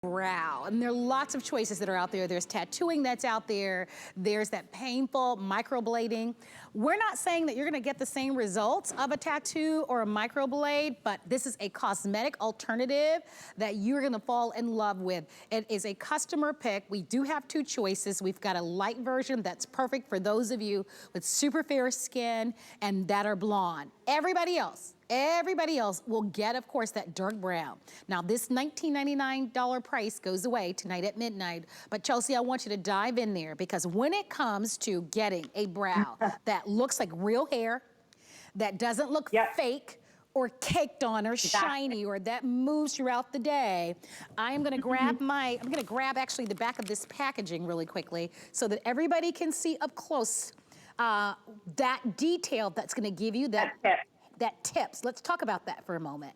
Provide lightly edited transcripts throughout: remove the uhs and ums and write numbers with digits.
brow. And there are lots of choices that are out there. There's tattooing that's out there. There's that painful microblading. We're not saying that you're gonna get the same results of a tattoo or a microblade, but this is a cosmetic alternative that you're gonna fall in love with. It is a customer pick. We do have two choices. We've got a light version that's perfect for those of you with super fair skin and that are blonde. Everybody else will get, of course, that dark brown. Now, this $19.99 price goes away tonight at midnight. But Chelsea, I want you to dive in there because when it comes to getting a brow that looks like real hair, that doesn't look fake or caked on or shiny or that moves throughout the day, I am gonna grab I'm gonna grab actually the back of this packaging really quickly so that everybody can see up close that detail that's gonna give you that tips. Let's talk about that for a moment.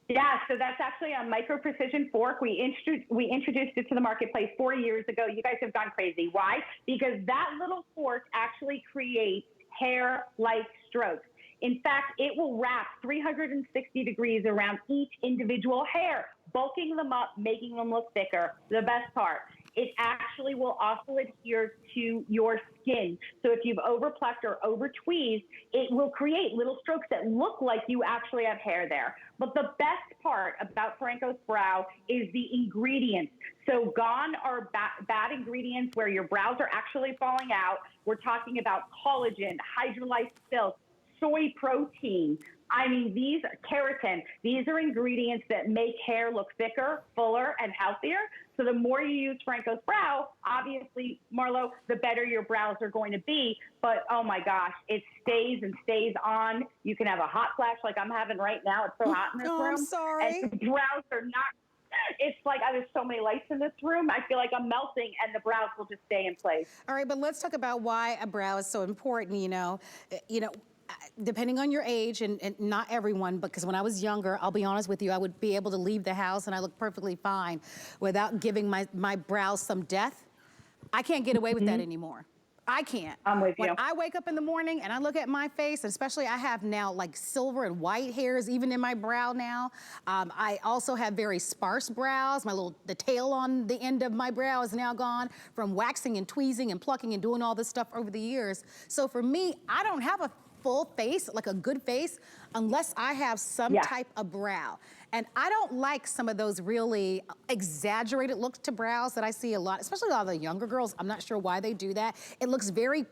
Yeah, so that's actually a micro precision fork. We introduced it to the marketplace 4 years ago. You guys have gone crazy. Why? Because that little fork actually creates hair-like strokes. In fact, it will wrap 360 degrees around each individual hair, bulking them up, making them look thicker. The best part, it actually will also adhere to your skin. So if you've overplucked or over-tweezed, it will create little strokes that look like you actually have hair there. But the best part about Forencos Brow is the ingredients. So gone are bad ingredients where your brows are actually falling out. We're talking about collagen, hydrolyzed silk, soy protein. I mean, these keratin, these are ingredients that make hair look thicker, fuller, and healthier. So the more you use Forencos Brow, obviously, Marlo, the better your brows are going to be. But oh my gosh, it stays and stays on. You can have a hot flash like I'm having right now. It's so hot in this room. I'm sorry. And the brows are not. It's like there's so many lights in this room. I feel like I'm melting, and the brows will just stay in place. All right, but let's talk about why a brow is so important. Depending on your age, and not everyone, because when I was younger, I'll be honest with you, I would be able to leave the house and I look perfectly fine without giving my brows some death. I can't get away with that anymore. I can't. I'm with you. When I wake up in the morning and I look at my face, especially I have now like silver and white hairs even in my brow now. I also have very sparse brows. The tail on the end of my brow is now gone from waxing and tweezing and plucking and doing all this stuff over the years. So for me, I don't have a full face, like a good face, unless I have some type of brow. And I don't like some of those really exaggerated looks to brows that I see a lot, especially a lot of the younger girls. I'm not sure why they do that. It looks very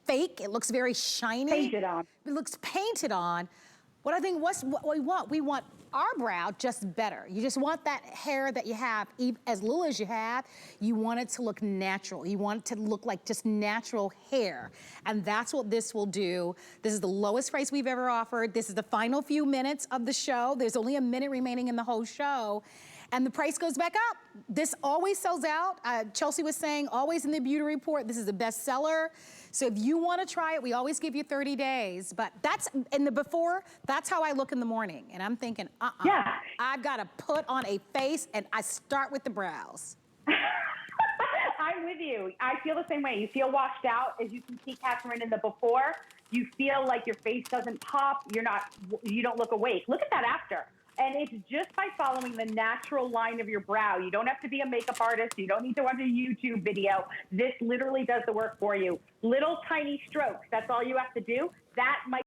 fake. It looks very shiny. Painted on. It looks painted on. What I think what we want our brow just better. You just want that hair that you have, as little as you have, you want it to look natural. You want it to look like just natural hair. And that's what this will do. This is the lowest price we've ever offered. This is the final few minutes of the show. There's only a minute remaining in the whole show. And the price goes back up. This always sells out. Chelsea was saying, always in the beauty report, this is the best seller. So if you want to try it, we always give you 30 days. But that's, in the before, that's how I look in the morning. And I'm thinking, I've got to put on a face, and I start with the brows. I'm with you. I feel the same way. You feel washed out, as you can see, Catherine, in the before. You feel like your face doesn't pop. You don't look awake. Look at that after. And it's just by following the natural line of your brow. You don't have to be a makeup artist. You don't need to watch a YouTube video. This literally does the work for you. Little tiny strokes. That's all you have to do. That might